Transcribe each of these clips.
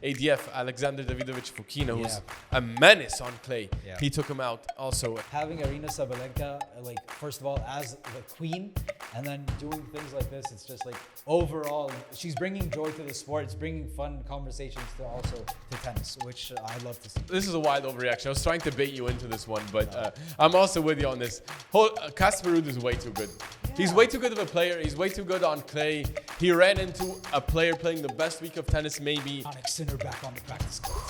ADF, Alexander Davidovich Fokina, who's a menace on clay. Yeah. He took him out also. Having Arina Sabalenka, like, first of all, as the queen, and then doing things like this, it's just like, overall, she's bringing joy to the sport. It's bringing fun conversations to tennis, which I love to see. This is a wild overreaction. I was trying to bait you into this one, but I'm also with you on this. Casper Ruud is way too good. Yeah. He's way too good of a player. He's way too good on clay. He ran into a player playing the best week of tennis, maybe. Yannick Sinner back on the practice court.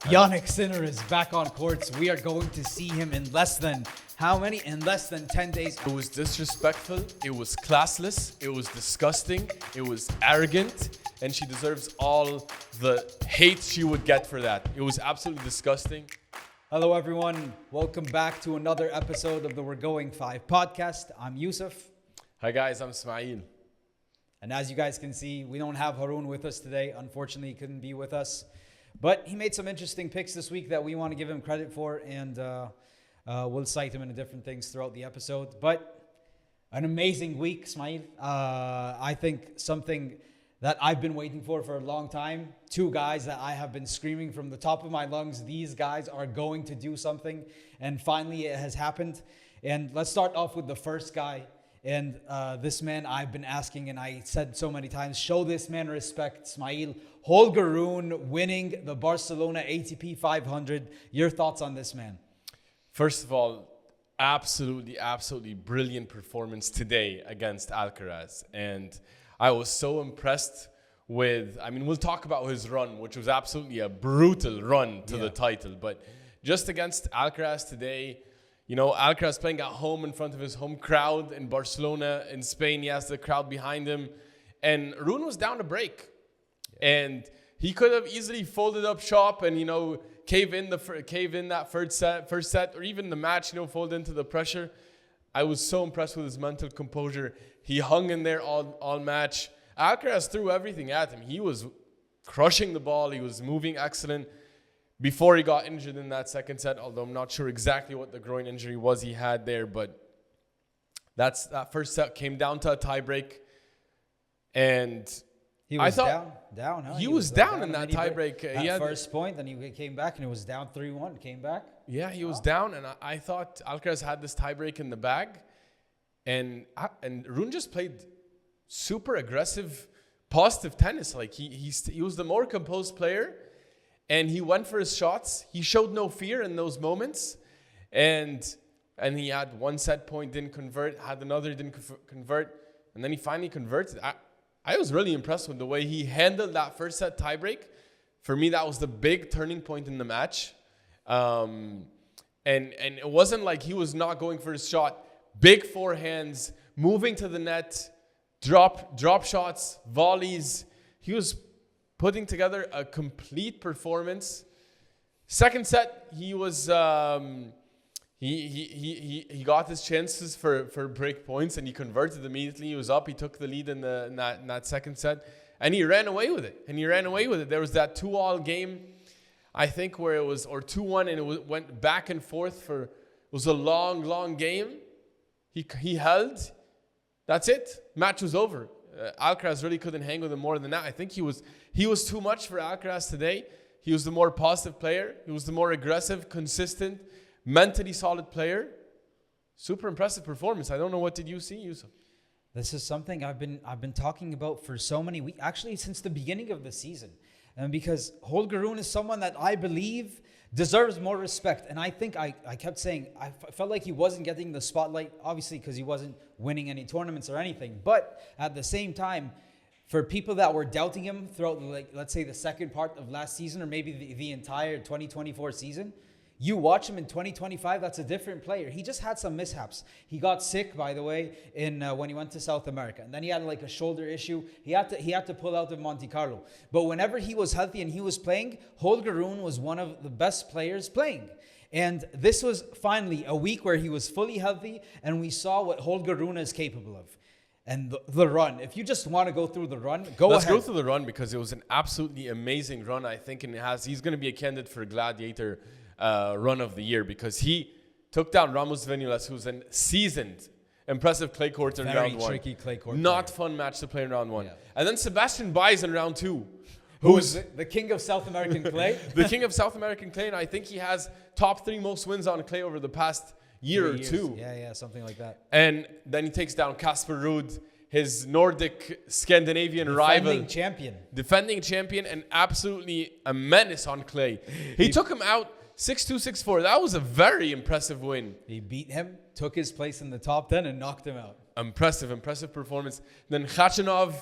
Yannick Sinner is back on courts. We are going to see him in less than, how many? In less than 10 days. It was disrespectful. It was classless. It was disgusting. It was arrogant. And she deserves all the hate she would get for that. It was absolutely disgusting. Hello, everyone. Welcome back to another episode of the We're Going 5 podcast. I'm Yousef. Hi, guys. I'm Ismaeel. And as you guys can see, we don't have Rune with us today. Unfortunately, he couldn't be with us. But he made some interesting picks this week that we want to give him credit for. And we'll cite him in different things throughout the episode. But an amazing week, Ismaeel. I think something that I've been waiting for a long time. Two guys that I have been screaming from the top of my lungs. These guys are going to do something. And finally, it has happened. And let's start off with the first guy. And this man I've been asking, and I said so many times, show this man respect, Ismaeel. Holger Rune winning the Barcelona ATP 500. Your thoughts on this man? First of all, absolutely brilliant performance today against Alcaraz. And I was so impressed with, we'll talk about his run, which was absolutely a brutal run to the title. But just against Alcaraz today, you know, Alcaraz playing at home in front of his home crowd in Barcelona, in Spain. He has the crowd behind him. And Rune was down to break. And he could have easily folded up shop and, you know, cave in that first set, or even the match, you know, fold into the pressure. I was so impressed with his mental composure. He hung in there all match. Alcaraz threw everything at him. He was crushing the ball. He was moving excellent before he got injured in that second set, although I'm not sure exactly what the groin injury was he had there. But that first set came down to a tiebreak. And he was down, huh? He was down in that tiebreak. At first point, then he came back and it was down 3-1, came back. Yeah, he was down, and I thought Alcaraz had this tiebreak in the bag. And Rune just played super aggressive, positive tennis. Like he was the more composed player, and he went for his shots. He showed no fear in those moments, and he had one set point, didn't convert, had another, didn't convert, and then he finally converted. I was really impressed with the way he handled that first set tiebreak. For me, that was the big turning point in the match. And it wasn't like he was not going for his shot. Big forehands, moving to the net, drop shots, volleys. He was putting together a complete performance. Second set, he was he got his chances for break points, and he converted immediately. He was up. He took the lead in that second set, and he ran away with it. There was that 2-all game, I think, where it was, or 2-1, and it went back and forth it was a long game. He held. That's it. Match was over. Alcaraz really couldn't hang with him more than that. I think he was too much for Alcaraz today. He was the more positive player. He was the more aggressive, consistent, mentally solid player. Super impressive performance. I don't know, what did you see, Yousef? This is something I've been talking about for so many weeks, actually since the beginning of the season. And because Holger Rune is someone that I believe deserves more respect. And I think I kept saying, I felt like he wasn't getting the spotlight, obviously because he wasn't winning any tournaments or anything. But at the same time, for people that were doubting him throughout, let's say the second part of last season, or maybe the entire 2024 season, you watch him in 2025, that's a different player. He just had some mishaps. He got sick, by the way, when he went to South America. And then he had like a shoulder issue. He had to pull out of Monte Carlo. But whenever he was healthy and he was playing, Holger Rune was one of the best players playing. And this was finally a week where he was fully healthy, and we saw what Holger Rune is capable of. And the run, if you just want to go through the run, Let's go through the run, because it was an absolutely amazing run, I think. And he's going to be a candidate for Gladiator run of the year, because he took down Ramos Viñolas, who's a seasoned, impressive clay court in round one. Very tricky clay court. Not fun match to play in round one. Yeah. And then Sebastian Baez in round two, Who's the king of South American clay? The king of South American clay, and I think he has top 3 most wins on clay over the past year or two. Yeah, something like that. And then he takes down Casper Ruud, his Nordic Scandinavian rival. Defending champion and absolutely a menace on clay. He took him out 6-2, 6-4. That was a very impressive win. He beat him, took his place in the top 10 and knocked him out. Impressive performance. Then Khachanov,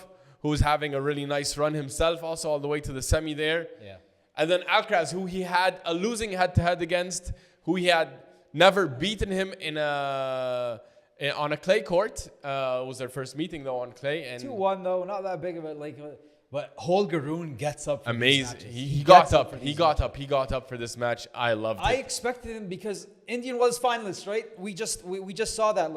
who was having a really nice run himself, also all the way to the semi there. Yeah. And then Alcaraz, who he had a losing head-to-head against, who he had never beaten him on a clay court. It was their first meeting though on clay. And 2-1 though, not that big of a but Holger Rune gets up. For amazing. These He got up. He got up for this match. I loved it. I expected him because Indian was finalist, right? We just saw that.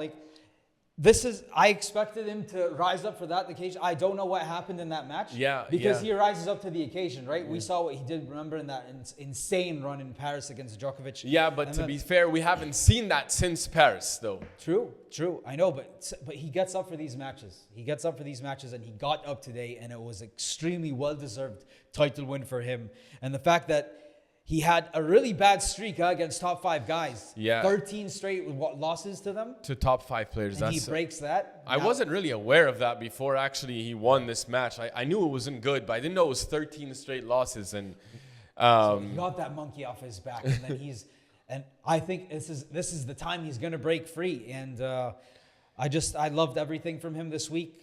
I expected him to rise up for that occasion. I don't know what happened in that match. Because he rises up to the occasion, right? Yeah. We saw what he did, remember, in that insane run in Paris against Djokovic. Yeah, but to be fair, we haven't seen that since Paris, though. True. I know, but he gets up for these matches. And he got up today, and it was extremely well-deserved title win for him. And the fact that he had a really bad streak against top 5 guys. Yeah. 13 straight losses to them. To top 5 players. And he breaks that. I wasn't really aware of that before actually he won this match. I knew it wasn't good, but I didn't know it was 13 straight losses. And so he got that monkey off his back. And then and I think this is the time he's going to break free. And I loved everything from him this week.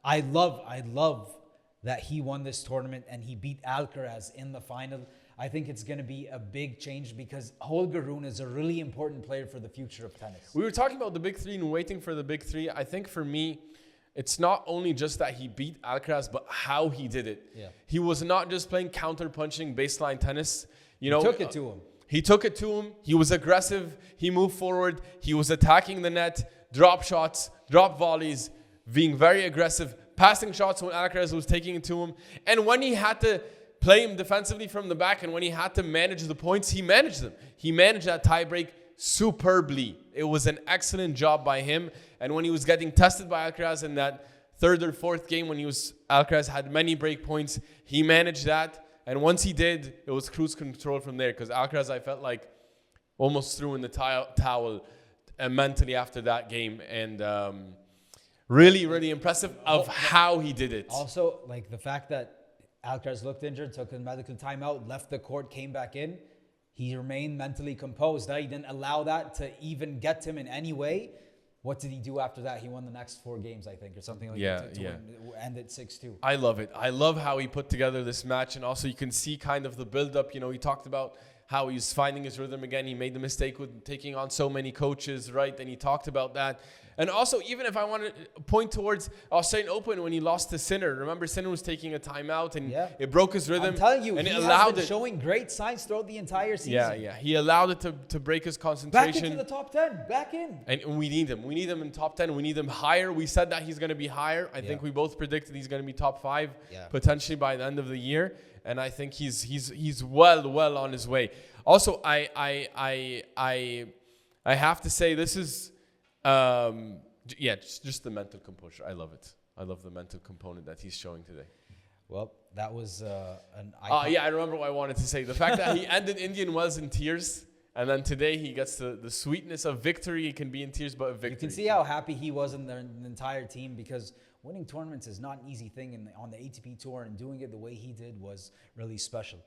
I love that he won this tournament and he beat Alcaraz in the final. I think it's going to be a big change because Holger Rune is a really important player for the future of tennis. We were talking about the big 3 and waiting for the big 3. I think for me, it's not only just that he beat Alcaraz, but how he did it. Yeah. He was not just playing counter-punching baseline tennis. He took it to him. He took it to him. He was aggressive. He moved forward. He was attacking the net, drop shots, drop volleys, being very aggressive, passing shots when Alcaraz was taking it to him. And when he had to play him defensively from the back and when he had to manage the points, he managed them. He managed that tiebreak superbly. It was an excellent job by him. And when he was getting tested by Alcaraz in that 3rd or 4th game when Alcaraz had many break points, he managed that. And once he did, it was cruise control from there because Alcaraz, I felt like, almost threw in the towel mentally after that game. And really, really impressive of how he did it. Also, the fact that Alcaraz looked injured, took a medical timeout, left the court, came back in. He remained mentally composed. He didn't allow that to even get him in any way. What did he do after that? He won the next 4 games, I think, or something like that. To end it 6-2. I love it. I love how he put together this match. And also you can see kind of the build-up. He talked about how he's finding his rhythm again. He made the mistake with taking on so many coaches, right? And he talked about that. And also, even if I want to point towards Australian Open when he lost to Sinner. Remember, Sinner was taking a timeout and it broke his rhythm. I'm telling you, and he has been showing great signs throughout the entire season. Yeah. He allowed it to break his concentration. Back into the top 10. Back in. And we need him. We need him in top 10. We need him higher. We said that he's going to be higher. I think we both predicted he's going to be top 5 potentially by the end of the year. And I think he's well on his way. Also, I have to say this is just the mental composure. I love it. I love the mental component that he's showing today. Well, that was an icon. I remember what I wanted to say. The fact that he ended Indian Wells in tears, and then today he gets the sweetness of victory. He can be in tears, but victory. You can see how happy he was in the entire team because winning tournaments is not an easy thing on the ATP Tour, and doing it the way he did was really special.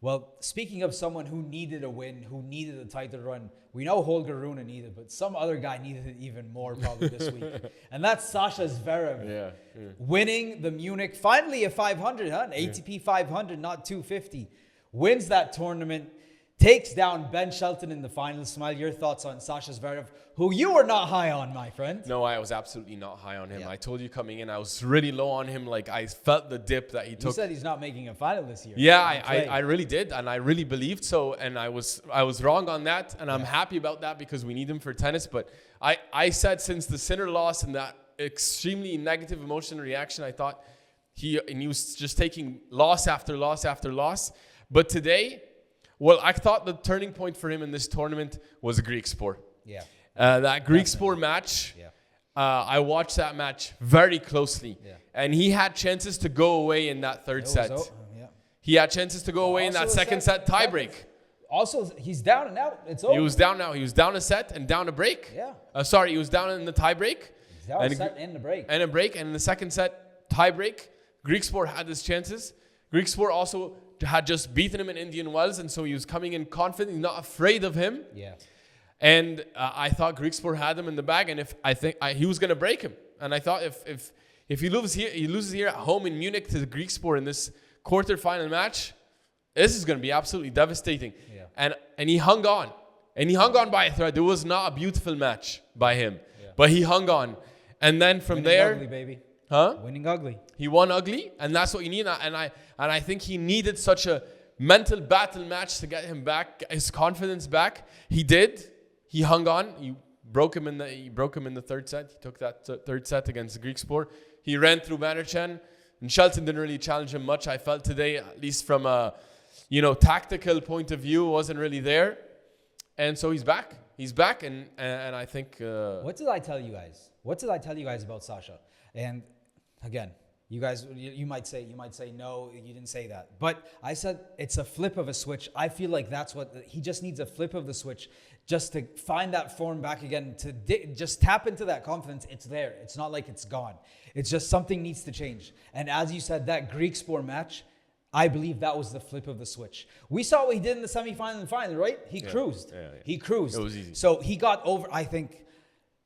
Well, speaking of someone who needed a win, who needed a title run, we know Holger Rune needed, but some other guy needed it even more probably this week. And that's Sasha Zverev winning the Munich, finally a 500, an ATP 500, not 250. Wins that tournament, takes down Ben Shelton in the final. Ismaeel, your thoughts on Sasha Zverev, who you were not high on, my friend? No, I was absolutely not high on him. I told you coming in, I was really low on him. I felt the dip that he took. You said he's not making a final this year. Yeah, I really did, and I really believed so, and I was wrong on that, and I'm happy about that because we need him for tennis. But I said since the Sinner loss and that extremely negative emotional reaction, I thought he was just taking loss after loss after loss. But today, well, I thought the turning point for him in this tournament was a Greek sport. Yeah. That Greek sport match. Yeah. I watched that match very closely. Yeah. And he had chances to go away in that third set. Yeah. He had chances to go away in that Also second set tiebreak. Also, he's down and out. It's over. He was down now. He was down a set and down a break. Yeah. Sorry, he was down in the tiebreak. He's down a set and a break. And a break. And in the second set, tiebreak. Greek Sport had his chances. Greek Sport also had just beaten him in Indian Wells. And so he was coming in confident. He's not afraid of him. Yeah. And I thought Greek Sport had him in the bag. And he was going to break him. And I thought if he loses here at home in Munich to the Greek Sport in this quarterfinal match, this is going to be absolutely devastating. Yeah. And he hung on. And he hung on by a thread. It was not a beautiful match by him. Yeah. But he hung on. And then from Winning there... ugly, baby. Huh? Winning ugly. He won ugly. And that's what you need. And I think he needed such a mental battle match to get him back, his confidence back. He did. He hung on. He broke him in the third set. He took that third set against the Greek Sport. He ran through Bannerchan. And Shelton didn't really challenge him much. I felt today, at least from a tactical point of view, wasn't really there. And so he's back. He's back, and I think... What did I tell you guys? What did I tell you guys about Sasha? And again, you guys, you might say no, you didn't say that. But I said it's a flip of a switch. I feel like that's what he just needs, a flip of the switch, just to find that form back again, to just tap into that confidence. It's there. It's not like it's gone. It's just something needs to change. And as you said, that Greek Sport match, I believe that was the flip of the switch. We saw what he did in the semifinal and final, right? He cruised. Yeah. He cruised. It was easy. So he got over. I think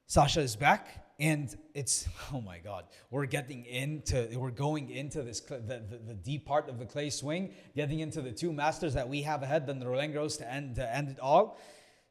Sasha is back. And it's, oh my God, we're going into this, the deep part of the clay swing, getting into the two masters that we have ahead, then the Roland Garros to end it all.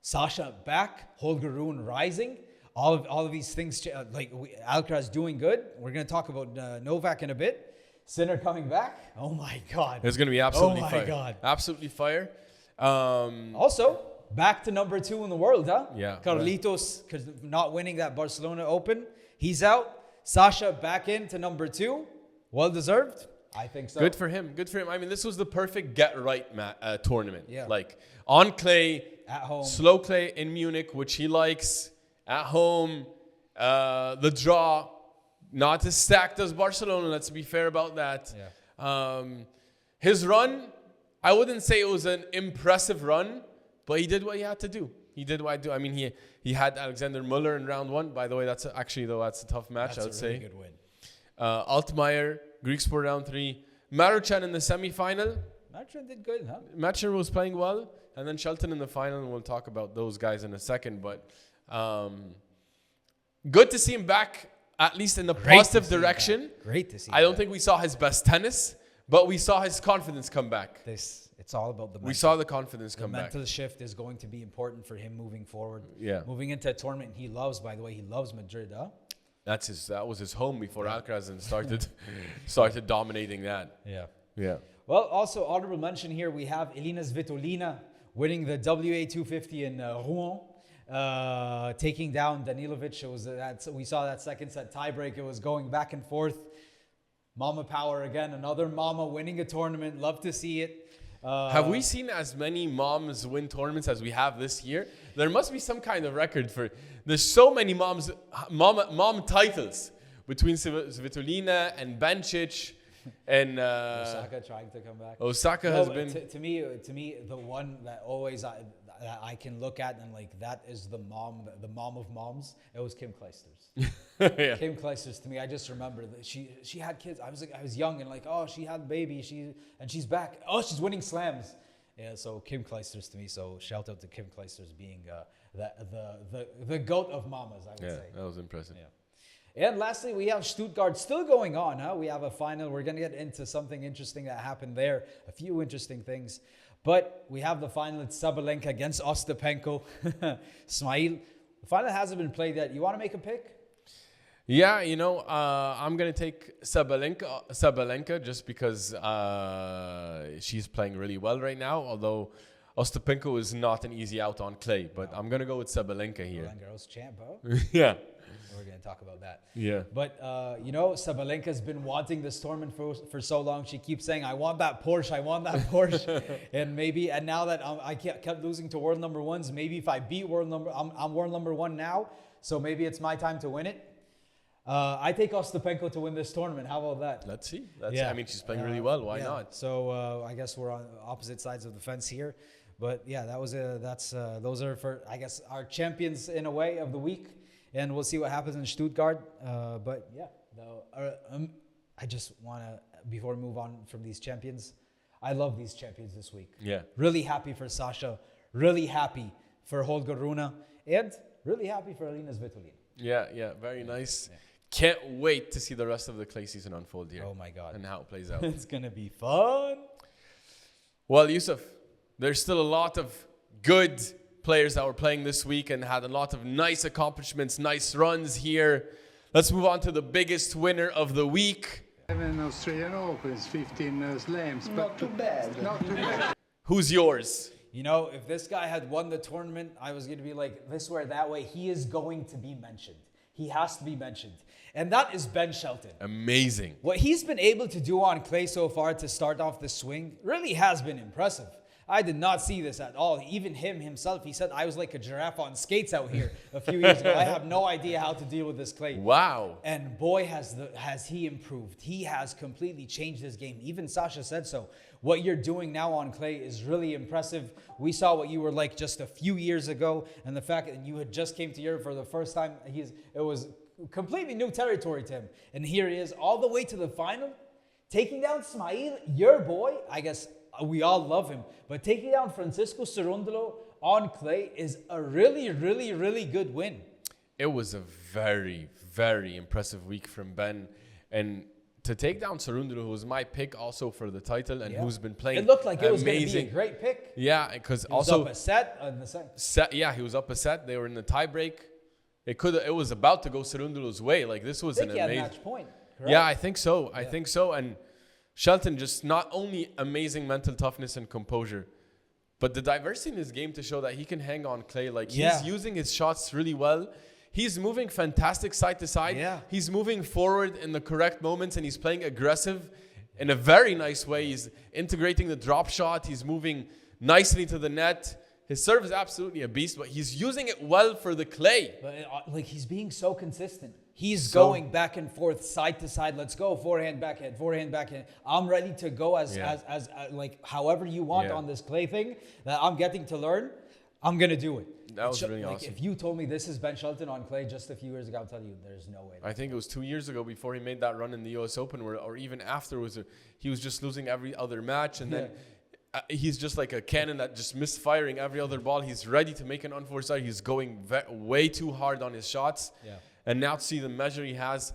Sasha back, Holger Rune rising, all of these things, Alcaraz doing good. We're going to talk about Novak in a bit. Sinner coming back. Oh my God. It's going to be absolutely fire. Oh my God. Absolutely fire. Also, back to number 2 in the world, huh? Yeah. Carlitos, because not winning that Barcelona Open. He's out. Sasha back into number 2. Well deserved. I think so. Good for him. Good for him. I mean, this was the perfect get-right tournament. Yeah. Like, on clay. At home. Slow clay in Munich, which he likes. At home. The draw. Not as stacked as Barcelona. Let's be fair about that. Yeah. His run, I wouldn't say it was an impressive run, but he did what he had to do. He did what I do. I mean, he had Alexander Muller in round 1. By the way, that's a tough match, I would say. That's a really good win. Altmaier, Greek Sport round 3. Maruchan in the semifinal. Maruchan did good, huh? Maruchan was playing well. And then Shelton in the final, and we'll talk about those guys in a second. But good to see him back, at least in the positive direction. Great to see I don't think we saw his best tennis, but we saw his confidence come back. It's all about the mental. We saw the confidence come back. The mental shift is going to be important for him moving forward. Yeah. Moving into a tournament he loves, by the way. He loves Madrid, huh? That was his home before Alcaraz and started dominating that. Yeah. Yeah. Well, also honorable mention here, we have Elina Svitolina winning the WA 250 in Rouen, taking down Danilovic. We saw that second set tiebreak. It was going back and forth. Mama power again. Another mama winning a tournament. Love to see it. Have we seen as many moms win tournaments as we have this year? There must be some kind of record for. There's so many mom titles between Svitolina and Bencic and Osaka trying to come back. Osaka has been to me the one that always I can look at and like that is the mom of moms. It was Kim Clijsters. Yeah. Kim Clijsters, to me, I just remember that she had kids. I was young and like, oh, she had a baby. She's back. Oh, she's winning slams. Yeah, so Kim Clijsters to me. So shout out to Kim Clijsters being the goat of mamas, I would say. That was impressive. Yeah. And lastly, we have Stuttgart still going on, huh? We have a final. We're going to get into something interesting that happened there. A few interesting things. But we have the final. It's Sabalenka against Ostapenko. Ismaeel, the final hasn't been played yet. You want to make a pick? Yeah, I'm going to take Sabalenka just because she's playing really well right now, although Ostapenko is not an easy out on clay. But I'm going to go with Sabalenka here. Roland Garros champ, huh? Yeah. We're going to talk about that. Yeah. But, Sabalenka's been wanting this tournament for so long. She keeps saying, I want that Porsche. I want that Porsche. and now that I kept losing to world number ones, maybe if I beat I'm world number one now. So maybe it's my time to win it. I take Ostapenko to win this tournament. How about that? Let's see. I mean, she's playing really well. Why not? So I guess we're on opposite sides of the fence here. But yeah, those are for, I guess, our champions in a way of the week. And we'll see what happens in Stuttgart. But yeah, I just want to, before we move on from these champions, I love these champions this week. Yeah. Really happy for Sasha. Really happy for Holger Rune. And really happy for Alina Svitolina. Yeah. Very nice. Yeah. Can't wait to see the rest of the clay season unfold here. Oh my God. And how it plays out. It's going to be fun. Well, Yousef, there's still a lot of good players that were playing this week and had a lot of nice accomplishments, nice runs here. Let's move on to the biggest winner of the week. 7 Australian Opens, 15 slams. Not too bad. Not too bad. Who's yours? You know, if this guy had won the tournament, I was going to be like this way or that way. He is going to be mentioned. He has to be mentioned. And that is Ben Shelton. Amazing. What he's been able to do on clay so far to start off the swing really has been impressive. I did not see this at all. Even himself, he said, I was like a giraffe on skates out here a few years ago. I have no idea how to deal with this clay. Wow. And boy, has he improved. He has completely changed his game. Even Sasha said so. What you're doing now on clay is really impressive. We saw what you were like just a few years ago. And the fact that you had just came to Europe for the first time, it was completely new territory to him. And here he is all the way to the final, taking down Ismaeel, your boy. I guess we all love him. But taking down Francisco Cerundolo on clay is a really, really, really good win. It was a very, very impressive week from Ben. And to take down Cerundolo, who was my pick also for the title and who's been playing amazing. It looked like it was going to be a great pick. Yeah, because also... He was up a set in the second. Yeah, he was up a set. They were in the tie break. It was about to go Cerundolo's way. Like, this was an amazing... He had match point, correct? Yeah, I think so. I think so. And Shelton just not only amazing mental toughness and composure, but the diversity in his game to show that he can hang on clay. Like, he's using his shots really well. He's moving fantastic side to side. Yeah. He's moving forward in the correct moments, and he's playing aggressive in a very nice way. He's integrating the drop shot. He's moving nicely to the net. His serve is absolutely a beast, but he's using it well for the clay. But he's being so consistent. He's going back and forth, side to side. Let's go, forehand, backhand, forehand, backhand. I'm ready to go as like however you want on this clay thing that I'm getting to learn. I'm gonna do it. That was really awesome. If you told me this is Ben Shelton on clay just a few years ago, I'll tell you there's no way. I think it was 2 years ago before he made that run in the US Open, or even after, he was just losing every other match, and then he's just like a cannon that just misfiring every other ball. He's ready to make an unforced error. He's going way too hard on his shots. Yeah. And now to see the measure he has,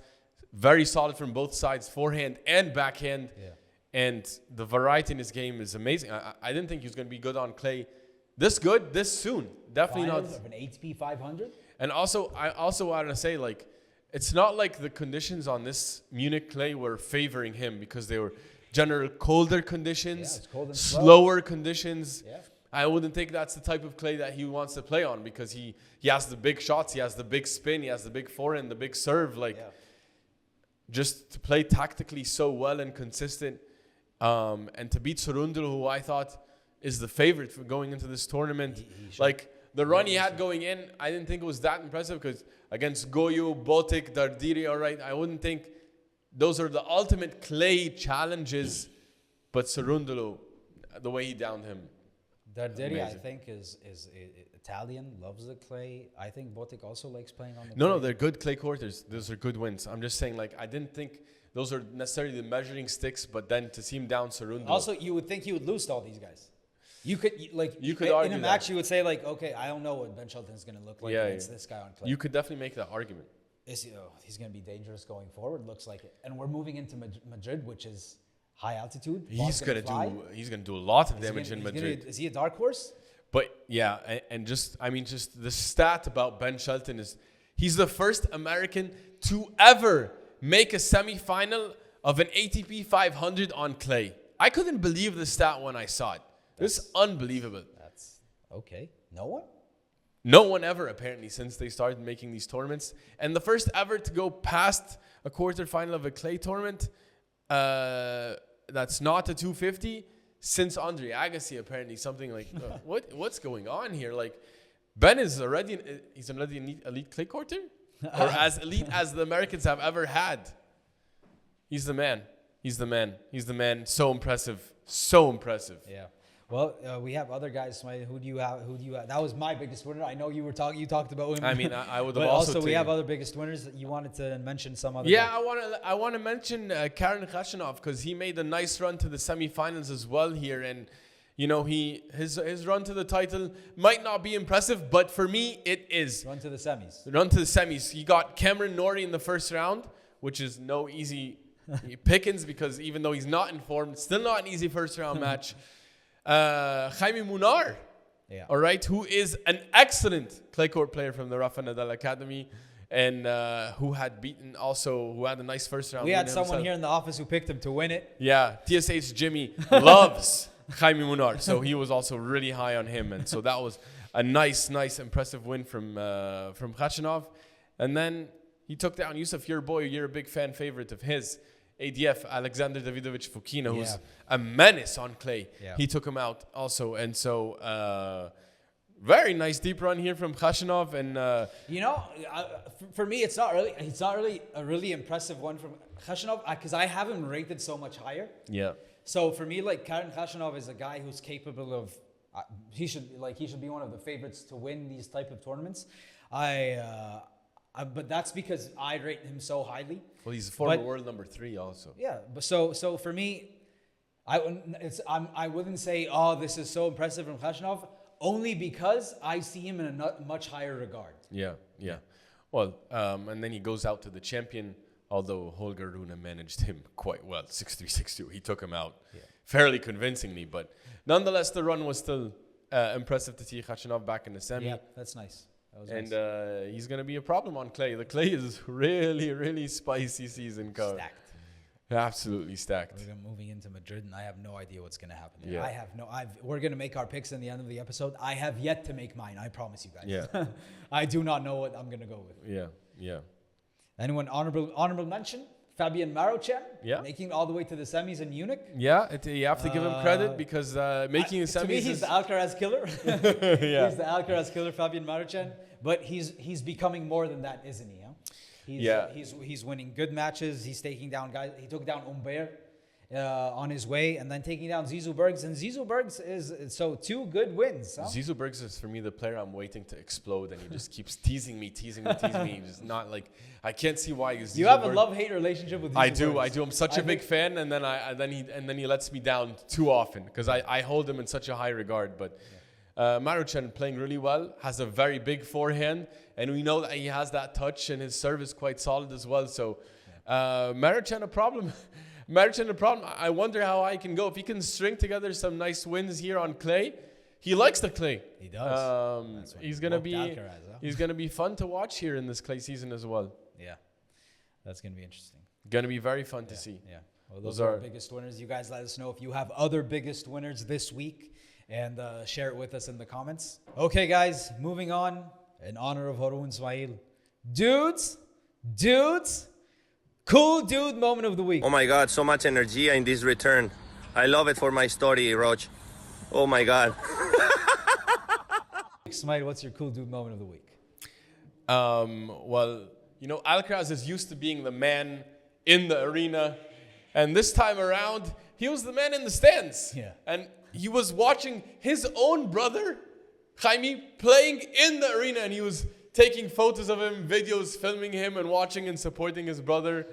very solid from both sides, forehand and backhand. Yeah. And the variety in his game is amazing. I didn't think he was going to be good on clay this good, this soon. Definitely Finals not. Of an ATP 500. And also, I also want to say, like, it's not like the conditions on this Munich clay were favoring him because they were general colder conditions, cold and slower conditions. Yeah. I wouldn't think that's the type of clay that he wants to play on because he has the big shots, he has the big spin, he has the big forehand, the big serve. Like, just to play tactically so well and consistent, and to beat Cerundolo, who I thought is the favorite for going into this tournament. Like, the run he had going in, I didn't think it was that impressive because against Goyu, Botic, Dardiri, all right, I wouldn't think those are the ultimate clay challenges, but Cerundolo, the way he downed him. Dardiri, I think, is Italian, loves the clay. I think Botic also likes playing on the clay. No, they're good clay quarters. Those are good wins. I'm just saying, like, I didn't think those are necessarily the measuring sticks, but then to see him down Cerundolo. Also, you would think he would lose to all these guys. You could argue in a match, you would say, like, okay, I don't know what Ben Shelton is going to look like against this guy on clay. You could definitely make that argument. He's going to be dangerous going forward, looks like it. And we're moving into Madrid, which is high altitude. He's gonna do a lot of damage in Madrid. Is he a dark horse? But yeah, and just the stat about Ben Shelton is he's the first American to ever make a semifinal of an ATP 500 on clay. I couldn't believe the stat when I saw it. It's unbelievable. That's okay. No one? No one ever, apparently, since they started making these tournaments. And the first ever to go past a quarterfinal of a clay tournament that's not a 250 since Andre Agassi, apparently. Something like, what's going on here? Like, Ben is already an elite clay quarter? or as elite as the Americans have ever had. He's the man. He's the man. He's the man. So impressive. So impressive. Yeah. Well, we have other guys. Who do you have? That was my biggest winner. I know you talked about him. I mean, I would have but also. We have other biggest winners that you wanted to mention some other. Yeah, guy. I want to mention Karen Khachanov because he made a nice run to the semifinals as well here, and you know his run to the title might not be impressive, but for me it is. Run to the semis. Run to the semis. He got Cameron Norrie in the first round, which is no easy pickings because even though he's not informed, still not an easy first round match. Jaime Munar, all right, who is an excellent clay court player from the Rafa Nadal Academy, and who had a nice first round. We had someone here in the office who picked him to win it. Yeah, TSH Jimmy loves Jaime Munar, so he was also really high on him, and so that was a nice, impressive win from Khachanov, and then he took down Yousef, your boy. You're a big fan favorite of his. ADF, Alexander Davidovich Fokina, who's a menace on clay. Yeah. He took him out also. And so, very nice deep run here from Khachanov. And for me, it's not really a really impressive one from Khachanov because I have him rated so much higher. Yeah. So for me, like Karen Khachanov is a guy who's capable of. He should be one of the favorites to win these type of tournaments. But that's because I rate him so highly. Well, he's former world number 3 also. Yeah, but so for me, I wouldn't say, oh, this is so impressive from Khachanov, only because I see him in a much higher regard. Yeah. Well, and then he goes out to the champion, although Holger Rune managed him quite well, 6-3, 6-2. He took him out fairly convincingly, but nonetheless, the run was still impressive to see Khachanov back in the semi. Yeah, that's nice. And he's going to be a problem on clay. The clay is really, really spicy season card. Stacked. Absolutely stacked. We're moving into Madrid, and I have no idea what's going to happen. Yeah. We're going to make our picks in the end of the episode. I have yet to make mine. I promise you guys. Yeah. I do not know what I'm going to go with. Yeah. Anyone honorable mention? Fabian Marochan, making all the way to the semis in Munich. Yeah, you have to give him credit because making the semis. To me, he's the Alcaraz killer. He's the Alcaraz killer, Fabian Marochan. But he's becoming more than that, isn't he? Huh? He's winning good matches. He's taking down guys. He took down Humbert on his way, and then taking down Zizou Bergs. And Zizou Bergs is so 2 good wins. Huh? Zizou Bergs is for me the player I'm waiting to explode, and he just keeps teasing me. He's just not like I can't see why. You have a love-hate relationship with Zizou I do. I'm such a big fan, and then he lets me down too often because I hold him in such a high regard, but. Marochan playing really well, has a very big forehand, and we know that he has that touch, and his serve is quite solid as well. So, Marochan a problem. I wonder how I can go if he can string together some nice wins here on clay. He likes the clay. He does. He's gonna be fun to watch here in this clay season as well. Yeah, that's gonna be interesting. Gonna be very fun to see. Yeah. Well, those are our biggest winners. You guys let us know if you have other biggest winners this week. And share it with us in the comments. Okay, guys, moving on. In honor of Rune Ismaeel. Dudes, cool dude moment of the week. Oh my God, so much energy in this return. I love it for my story, Roach. Oh my God. Ismaeel, what's your cool dude moment of the week? Well, Alcaraz is used to being the man in the arena. And this time around, he was the man in the stands. Yeah. And he was watching his own brother, Jaime, playing in the arena, and he was taking photos of him, videos, filming him, and watching and supporting his brother.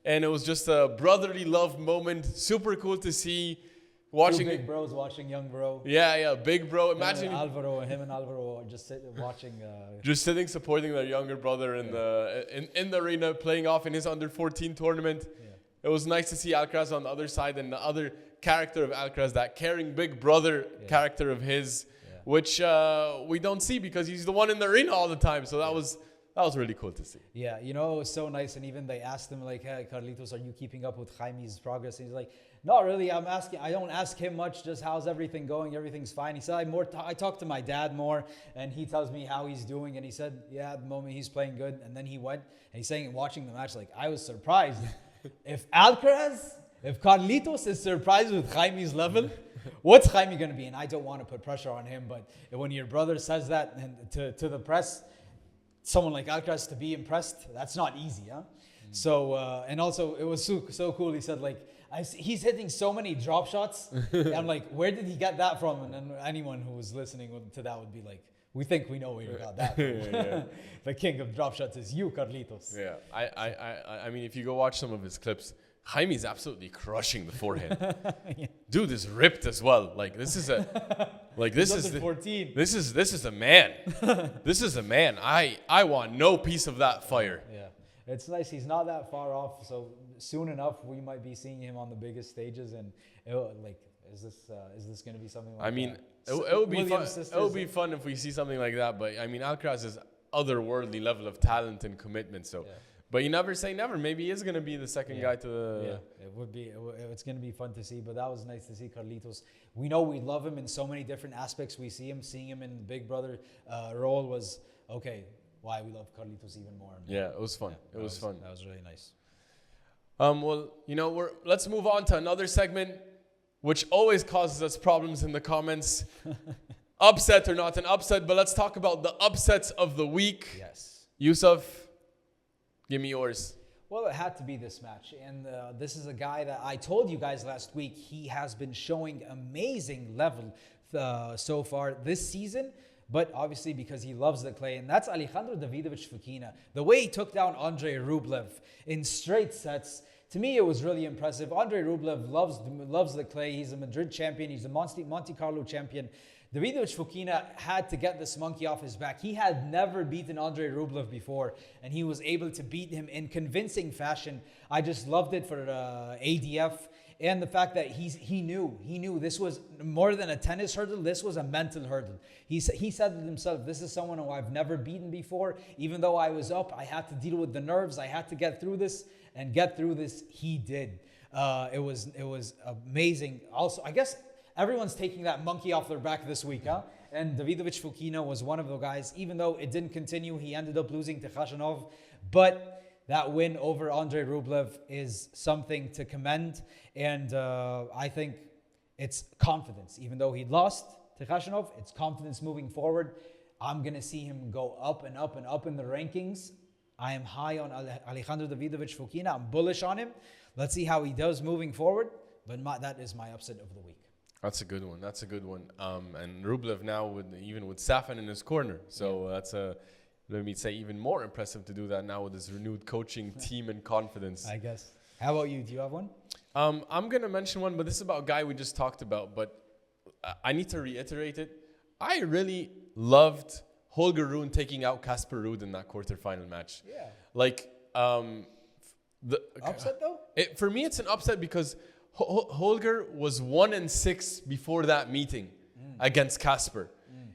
And it was just a brotherly love moment. Super cool to see. Watching 2 big bros watching young bro. Yeah, big bro. Imagine him and Alvaro are just watching. Just sitting, supporting their younger brother in the arena, playing off in his under-14 tournament. Yeah. It was nice to see Alcaraz on the other side and the other character of Alcaraz, that caring big brother character of his, which we don't see because he's the one in the arena all the time. So that was really cool to see. Yeah, it was so nice. And even they asked him like, hey, Carlitos, are you keeping up with Jaime's progress? And he's like, not really. I don't ask him much, just how's everything going? Everything's fine. He said, I talk to my dad more, and he tells me how he's doing. And he said, yeah, at the moment he's playing good. And then he went, and he's saying, watching the match, like, I was surprised. If Carlitos is surprised with Jaime's level, what's Jaime going to be? And I don't want to put pressure on him, but when your brother says that and to the press, someone like Alcaraz to be impressed, that's not easy, huh? So, and also it was so cool. He said like, he's hitting so many drop shots. I'm like, where did he get that from? And then anyone who was listening to that would be like, we think we know where you got that from. The king of drop shots is you, Carlitos. Yeah, I mean, if you go watch some of his clips, Jaime's absolutely crushing the forehand. Dude is ripped as well. Like this is a, like this is 14. This is a man. This is a man. I want no piece of that fire. Yeah, it's nice. He's not that far off. So soon enough, we might be seeing him on the biggest stages. And like, is this going to be something like? I mean, that? it would be fun. It would be fun if we see something like that. But I mean, Alcaraz is otherworldly level of talent and commitment. So. Yeah. But you never say never. Maybe he is going to be the second guy to the... Yeah, it would be. It's going to be fun to see. But that was nice to see Carlitos. We know we love him in so many different aspects. We see him. Seeing him in the Big Brother role was, okay, why we love Carlitos even more. Yeah, it was fun. It was fun. That was really nice. Well, you know, let's move on to another segment, which always causes us problems in the comments. Upset or not an upset, but let's talk about the upsets of the week. Yes. Yousef, give me yours. Well, it had to be this match. And this is a guy that I told you guys last week, he has been showing amazing level so far this season. But obviously because he loves the clay. And that's Alejandro Davidovich Fokina. The way he took down Andrei Rublev in straight sets, to me it was really impressive. Andrei Rublev loves the clay. He's a Madrid champion. He's a Monte Carlo champion. Davidovich Fokina had to get this monkey off his back. He had never beaten Andrei Rublev before, and he was able to beat him in convincing fashion. I just loved it for ADF, and the fact that he knew this was more than a tennis hurdle. This was a mental hurdle. He said it himself, this is someone who I've never beaten before. Even though I was up, I had to deal with the nerves. I had to get through this, and get through this, he did. It was amazing. Also, I guess everyone's taking that monkey off their back this week, huh? And Davidovich Fokina was one of the guys. Even though it didn't continue, he ended up losing to Khachanov. But that win over Andrei Rublev is something to commend. And I think it's confidence. Even though he lost to Khachanov, it's confidence moving forward. I'm going to see him go up and up and up in the rankings. I am high on Alejandro Davidovich Fokina. I'm bullish on him. Let's see how he does moving forward. But that is my upset of the week. That's a good one. That's a good one. And Rublev now even with Safin in his corner. So that's let me say, even more impressive to do that now with his renewed coaching team and confidence. I guess. How about you? Do you have one? I'm going to mention one, but this is about a guy we just talked about. But I need to reiterate it. I really loved Holger Rune taking out Casper Ruud in that quarterfinal match. Yeah. Like, upset though? For me, it's an upset because Holger was 1-6 before that meeting against Casper.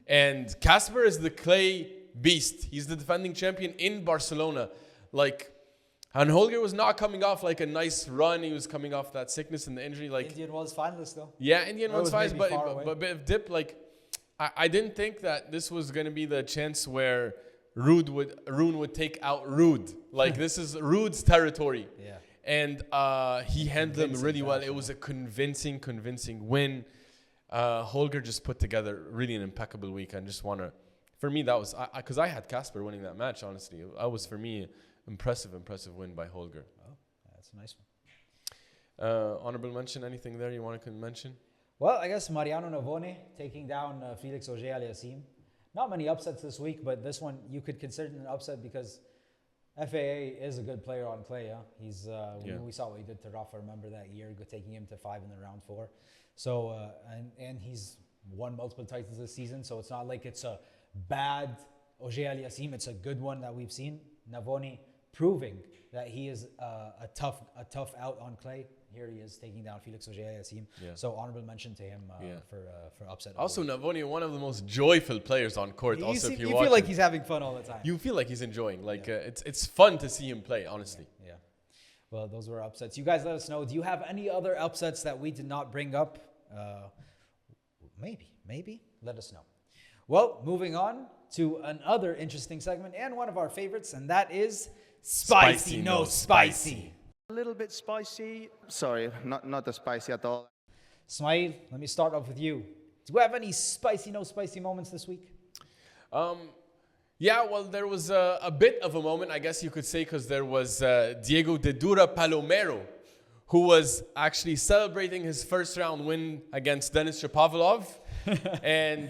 And Casper is the clay beast. He's the defending champion in Barcelona. And Holger was not coming off like a nice run. He was coming off that sickness and the injury. Indian was finalist though. Yeah, Indian was finalist, but a bit of dip. I didn't think that this was going to be the chance where Rune would take out Ruud. This is Ruud's territory. Yeah. And he handled them really well. It was a convincing win. Holger just put together really an impeccable week. And just want to, for me, that was, because I had Casper winning that match, honestly. That was, for me, impressive win by Holger. Oh, that's a nice one. Honorable mention, anything there you want to mention? Well, I guess Mariano Navone taking down Felix Auger-Aliassime. Not many upsets this week, but this one you could consider an upset because FAA is a good player on clay. Yeah? We saw what he did to Rafa, remember that year, taking him to 5 in the round 4. So, and he's won multiple titles this season, so it's not like it's a bad Auger-Aliassime. It's a good one that we've seen. Navone proving that he is a tough out on clay. Here he is taking down Felix Auger-Aliassime. Yeah. So honorable mention to him for upset. Also, Navone, one of the most joyful players on court. You feel like he's having fun all the time. You feel like he's enjoying. It's fun to see him play, honestly. Yeah. Well, those were upsets. You guys let us know. Do you have any other upsets that we did not bring up? Maybe. Let us know. Well, moving on to another interesting segment and one of our favorites, and that is Spicy No Spicy. A little bit spicy. Sorry, not as spicy at all. Ismaeel, let me start off with you. Do you have any spicy no spicy moments this week? Yeah, well, there was a bit of a moment, I guess you could say, because there was Diego de Dura Palomero, who was actually celebrating his first round win against Denis Shapovalov. And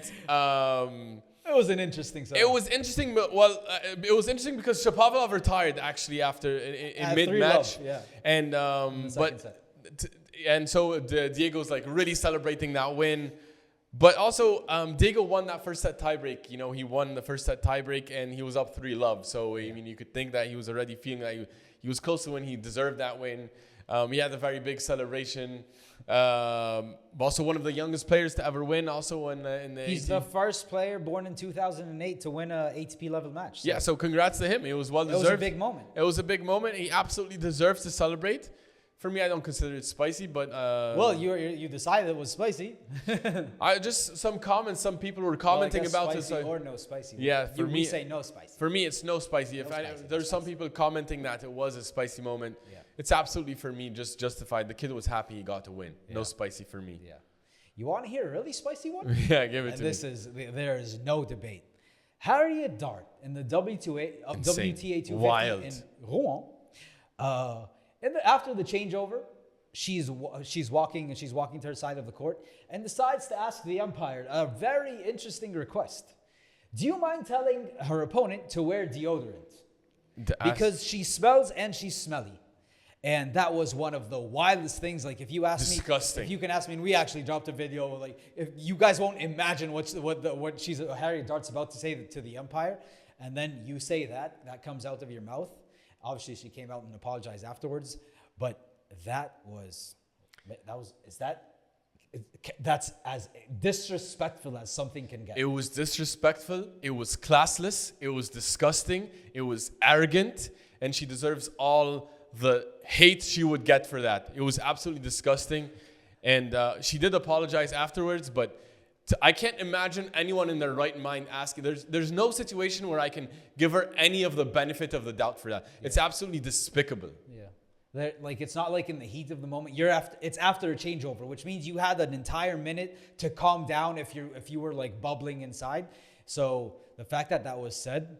It was an interesting song. it was interesting, but it was interesting because Shapovalov retired actually after in mid-match. 3-love, yeah. And the second set. and so Diego's like really celebrating that win. But also, Diego won that first set tiebreak. You know, he won the first set tiebreak and he was up 3-love. So, I mean, you could think that he was already feeling that he was close to win. He deserved that win. He had a very big celebration. Also, one of the youngest players to ever win. Also, in the He's the first player born in 2008 to win a ATP level match. Yeah, so congrats to him. It was well deserved. It was a big moment. It was a big moment. He absolutely deserves to celebrate. For me, I don't consider it spicy, but well, you decided it was spicy. I just some comments. Some people were commenting about spicy this. or no spicy. Yeah, for me, we say no spicy. For me, it's no spicy. There's some people commenting that it was a spicy moment. Yeah. It's absolutely for me just justified. The kid was happy he got to win. Yeah. No spicy for me. Yeah. You want to hear a really spicy one? Yeah, give it to me. There is no debate. Harriet Dart in the WTA 250 Wild. in Rouen. After the changeover, she's walking to her side of the court and decides to ask the umpire a very interesting request. Do you mind telling her opponent to wear deodorant? Because she smells and she's smelly. And that was one of the wildest things. Like if you ask Disgusting. me, if you can ask me, and we actually dropped a video. Like if you guys won't imagine what Harriet Dart's about to say to the umpire, and then you say that comes out of your mouth. Obviously, she came out and apologized afterwards, but that's as disrespectful as something can get. It was disrespectful. It was classless. It was disgusting. It was arrogant, and she deserves all the hate she would get for that. It was absolutely disgusting, and she did apologize afterwards, but I can't imagine anyone in their right mind asking. There's no situation where I can give her any of the benefit of the doubt for that. Yeah. It's absolutely despicable. Yeah, like it's not like in the heat of the moment. It's after a changeover, which means you had an entire minute to calm down if you were like bubbling inside. So the fact that was said,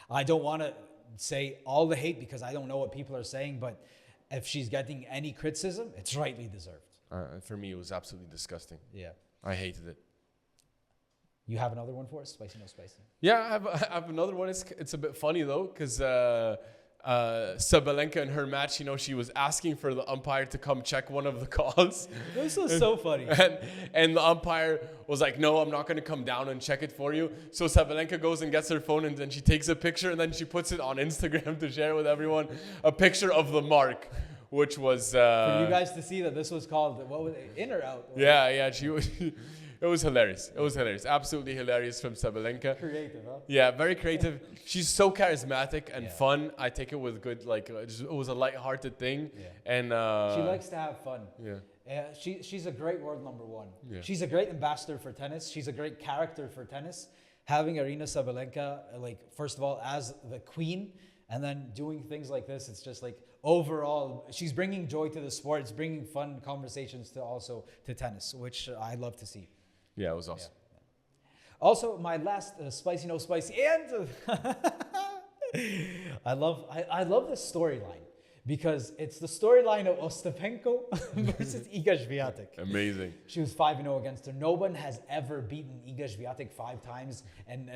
I don't want to say all the hate because I don't know what people are saying, but if she's getting any criticism, it's rightly deserved. For me, it was absolutely disgusting. Yeah. I hated it. You have another one for us? Spicy, no spicy? Yeah, I have another one. It's a bit funny, though, because Sabalenka in her match, you know, she was asking for the umpire to come check one of the calls. This was so funny. And the umpire was like, no, I'm not going to come down and check it for you. So Sabalenka goes and gets her phone, and then she takes a picture, and then she puts it on Instagram to share with everyone, a picture of the mark. Which was for you guys to see that this was called, what was it, in or out? Yeah. It was hilarious. It was hilarious. Absolutely hilarious from Sabalenka. Creative, huh? Yeah, very creative. She's so charismatic and fun. I take it with good, like, it was a lighthearted thing. Yeah. And she likes to have fun. Yeah. She's a great world number one. Yeah. She's a great ambassador for tennis. She's a great character for tennis. Having Aryna Sabalenka, like, first of all, as the queen, and then doing things like this, it's just like, overall, she's bringing joy to the sport. It's bringing fun conversations to tennis, which I love to see. Yeah, it was awesome. Yeah. Also, my last spicy, no spicy, and I love this storyline because it's the storyline of Ostapenko versus Iga Swiatek. Amazing. She was 5-0 against her. No one has ever beaten Iga Swiatek 5 times, and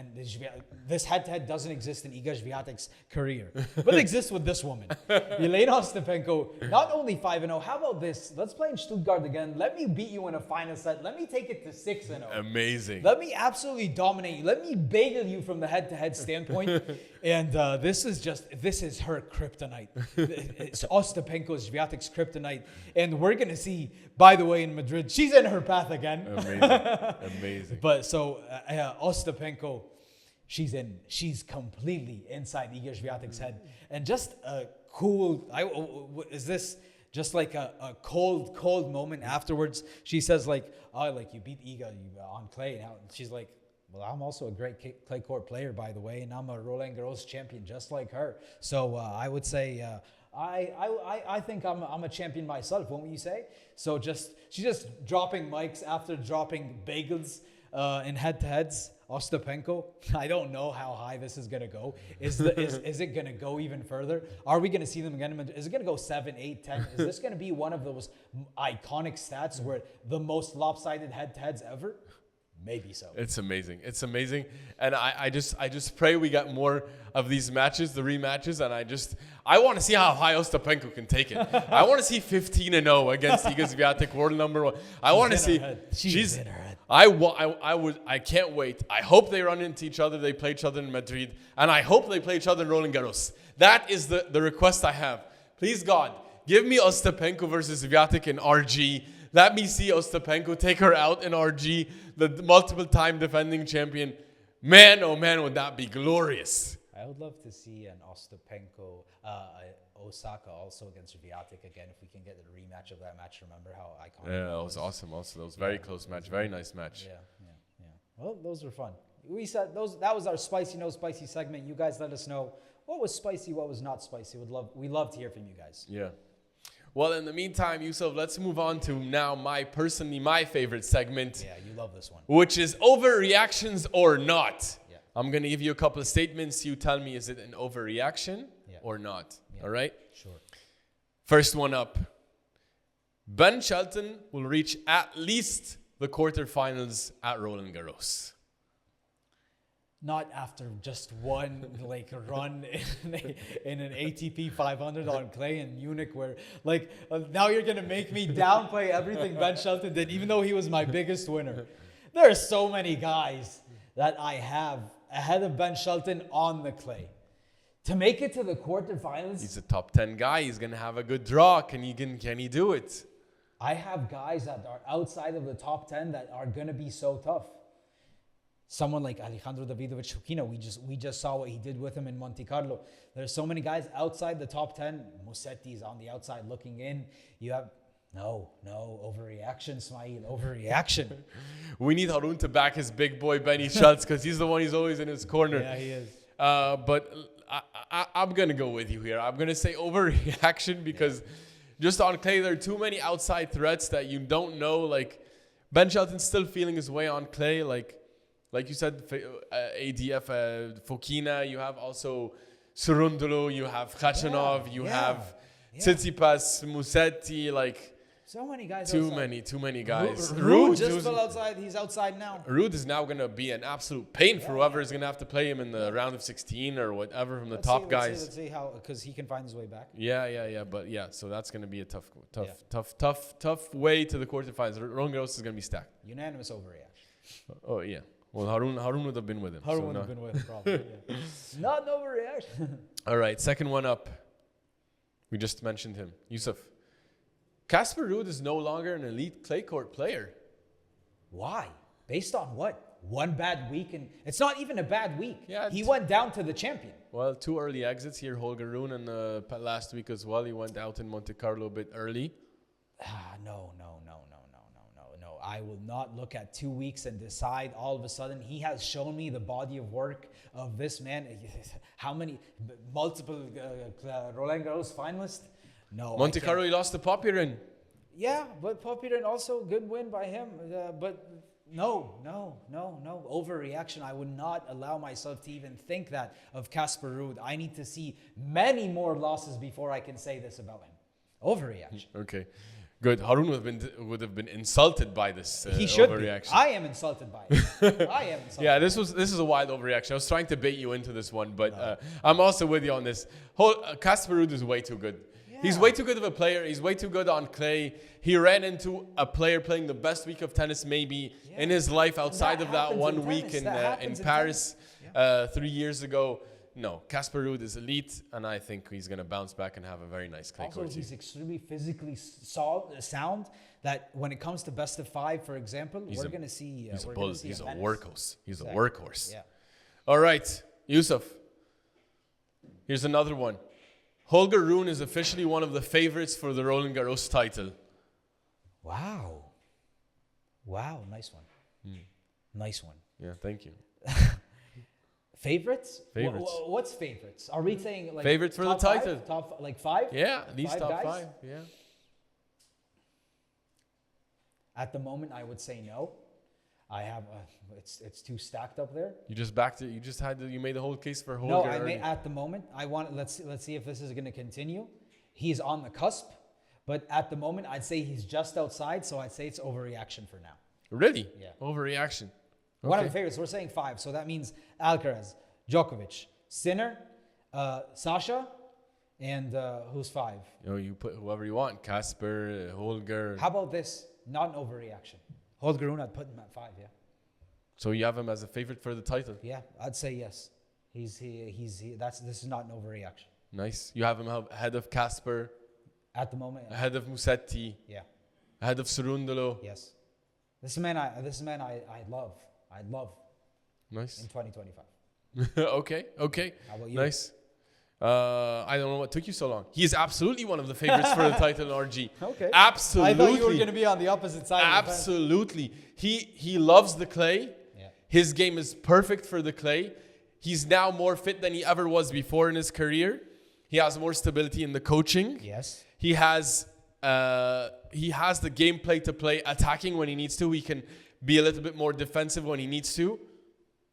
this head-to-head doesn't exist in Iga Swiatek's career, but it exists with this woman. Elena Ostapenko, not only 5-0. How about this? Let's play in Stuttgart again. Let me beat you in a final set. Let me take it to 6-0. Amazing. Let me absolutely dominate you. Let me bagel you from the head-to-head standpoint. And this is her kryptonite. It's Ostapenko's Swiatek's kryptonite. And we're going to see, by the way, in Madrid, she's in her path again. Amazing. But so Ostapenko, she's completely inside Iga Swiatek's head. And just a cool, is this just like a cold moment afterwards? She says like, oh, like you beat Iga on clay. And she's like, well, I'm also a great clay court player, by the way, and I'm a Roland Garros champion just like her. So I would say I think I'm a champion myself, won't you say? So she's just dropping mics after dropping bagels in head-to-heads. Ostapenko, I don't know how high this is gonna go. Is it gonna go even further? Are we gonna see them again? Is it gonna go 7, 8, 10? Is this gonna be one of those iconic stats where the most lopsided head-to-heads ever? Maybe so. It's amazing. It's amazing. And I just pray we get more of these matches, the rematches, and I want to see how high Ostapenko can take it. I want to see 15-0 against Iga Swiatek, world number 1. I want to see. She's in her head. I can't wait. I hope they run into each other. They play each other in Madrid, and I hope they play each other in Roland Garros. That is the request I have. Please God, give me Ostapenko versus Swiatek in RG. Let me see Ostapenko take her out in RG, the multiple-time defending champion. Man, oh man, would that be glorious. I would love to see an Ostapenko, Osaka also against Swiatek again, if we can get a rematch of that match. Remember how iconic Yeah, that was awesome also. That was very close match. Very nice match. Yeah. Well, those were fun. We said that was our spicy, no spicy segment. You guys let us know what was spicy, what was not spicy. We love to hear from you guys. Yeah. Well, in the meantime, Yousef, let's move on to now my favorite segment. Yeah, you love this one. Which is overreactions or not. Yeah. I'm going to give you a couple of statements. You tell me, is it an overreaction or not? Yeah. All right? Sure. First one up. Ben Shelton will reach at least the quarterfinals at Roland Garros. Not after just one run in an ATP 500 on clay in Munich, where now you're gonna make me downplay everything Ben Shelton did, even though he was my biggest winner. There are so many guys that I have ahead of Ben Shelton on the clay. To make it to the quarterfinals, He's a top 10 guy. He's gonna have a good draw. Can he do it? I have guys that are outside of the top 10 that are gonna be so tough. Someone like Alejandro Davidovich Fokina, we just saw what he did with him in Monte Carlo. There's so many guys outside the top 10. Musetti's on the outside looking in. You have no overreaction, Ismaeel, overreaction. We need Rune to back his big boy Benny Schultz because he's the one he's always in his corner. Yeah, he is. But I'm gonna go with you here. I'm gonna say overreaction because just on clay there are too many outside threats that you don't know. Like Ben Shelton's still feeling his way on clay. Like you said, ADF, Fokina, you have also Surundulu, you have Khachanov, you have Tsitsipas, Musetti, so many guys too outside. many guys. Rude just fell outside. He's outside now. Rude is now going to be an absolute pain for whoever is going to have to play him in the round of 16 or whatever from the top guys. Let's see how, because he can find his way back. But so that's going to be a tough way to the quarterfinals. Roland Garros is going to be stacked. Unanimous overreaction. Oh yeah. Well, Harun would have been with him. Harun would have been with him, probably. Yeah. Not an overreaction. All right, second one up. We just mentioned him. Yousef. Casper Ruud is no longer an elite clay court player. Why? Based on what? One bad week? And it's not even a bad week. Yeah, he went down to the champion. Well, 2 early exits here. Holger Rune and last week as well. He went out in Monte Carlo a bit early. No. I will not look at 2 weeks and decide all of a sudden. He has shown me the body of work of this man. How many multiple Roland Garros finalists? No. Monte Carlo, he lost to Popyrin. Yeah, but Popyrin also good win by him. But no. Overreaction. I would not allow myself to even think that of Casper Ruud. I need to see many more losses before I can say this about him. Overreaction. Okay. Good. Harun would have been insulted by this he should overreaction. Be. I am insulted by it. I am insulted. Yeah, this is a wild overreaction. I was trying to bait you into this one, but I'm also with you on this. Casper Ruud is way too good. Yeah. He's way too good of a player. He's way too good on clay. He ran into a player playing the best week of tennis maybe in his life outside of that 1 week in Paris 3 years ago. No, Casper Ruud is elite, and I think he's going to bounce back and have a very nice clay court. Also, he's extremely physically sound. That when it comes to best of 5, for example, we're going to see. He's a bull. He's a workhorse. He's a workhorse. Yeah. All right, Yousef. Here's another one. Holger Rune is officially one of the favorites for the Roland Garros title. Wow, nice one. Nice one. Yeah, thank you. Favorites? What's favorites? Are we saying favorites for the title? Top 5? Yeah, at least top 5. Yeah. At the moment, I would say no. I have it's too stacked up there. You just backed it. You just had to, you made the whole case for Holger. No, already. at the moment I want let's see if this is going to continue. He's on the cusp, but at the moment I'd say he's just outside, so I'd say it's overreaction for now. Really? Yeah. Overreaction. One of Okay. the favorites. We're saying 5, so that means Alcaraz, Djokovic, Sinner, Sasha, and who's 5? You know, you put whoever you want. Casper, Holger. How about this? Not an overreaction. Holger Rune, I'd put him at 5. Yeah. So you have him as a favorite for the title. Yeah, I'd say yes. This is not an overreaction. Nice. You have him ahead of Casper, At the moment, ahead of Musetti, yeah. ahead of Cerundolo. Yes. This is a man I'd love Nice. in 2025. Okay. How about you? Nice. I don't know what took you so long. He is absolutely one of the favorites for the title in RG. Okay. Absolutely. I thought you were going to be on the opposite side. Absolutely. He loves the clay. Yeah. His game is perfect for the clay. He's now more fit than he ever was before in his career. He has more stability in the coaching. Yes. He has the gameplay to play attacking when he needs to. He can be a little bit more defensive when he needs to.